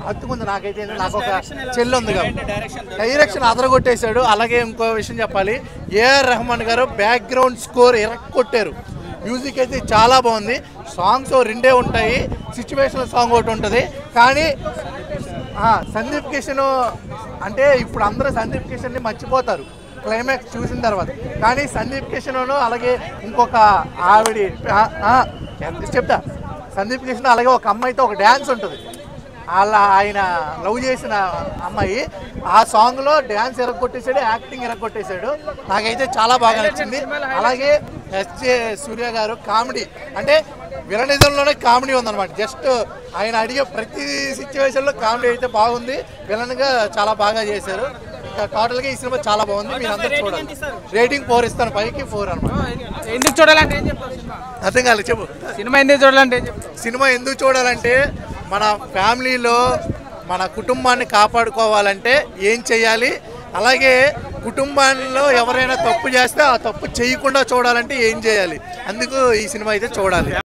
హత్తుకుంది నాకైతే. నాకు ఒక చెల్లి ఉంది కాబట్టి డైరెక్షన్ అదరగొట్టేశాడు. అలాగే ఇంకో విషయం చెప్పాలి, ఏఆర్ రెహమాన్ గారు బ్యాక్గ్రౌండ్ స్కోర్ ఎరక్కొట్టారు. మ్యూజిక్ అయితే చాలా బాగుంది. సాంగ్స్ రెండే ఉంటాయి, సిచ్యువేషనల్ సాంగ్ ఒకటి ఉంటుంది. కానీ సందీప్ కిషన్ అంటే ఇప్పుడు అందరూ సందీప్ కిషన్ని మర్చిపోతారు క్లైమాక్స్ చూసిన తర్వాత. కానీ సందీప్ కిషన్ అలాగే ఇంకొక ఆవిడ చెప్తా, సందీప్ కిషన్ అలాగే ఒక అమ్మాయితో ఒక డ్యాన్స్ ఉంటుంది. అలా ఆయన లవ్ చేసిన అమ్మాయి ఆ సాంగ్లో డ్యాన్స్ ఎరగొట్టేశాడు, యాక్టింగ్ ఎరగొట్టేశాడు. నాకైతే చాలా బాగా నచ్చింది. అలాగే ఎస్జే సూర్య గారు కామెడీ అంటే విలనిజంలోనే కామెడీ ఉందన్నమాట. జస్ట్ ఆయన అడిగే ప్రతి సిచ్యువేషన్లో కామెడీ అయితే బాగుంది. విలన్గా చాలా బాగా చేశారు. టోటల్గా ఈ సినిమా చాలా బాగుంది. మీరు అందరూ చూడాలి. రేటింగ్ 4 ఇస్తాను, 5కి 4 అనమాట. ఎందుకు చూడాలంటే ఏం చెప్తావు? అర్థం కాలేదు, చెప్పు. సినిమా ఎందుకు చూడాలంటే సినిమా ఎందుకు చూడాలంటే మన ఫ్యామిలీలో మన కుటుంబాన్ని కాపాడుకోవాలంటే ఏం చేయాలి, అలాగే కుటుంబాల్లో ఎవరైనా తప్పు చేస్తే ఆ తప్పు చేయకుండా చూడాలంటే ఏం చేయాలి, అందుకు ఈ సినిమా అయితే చూడాలి.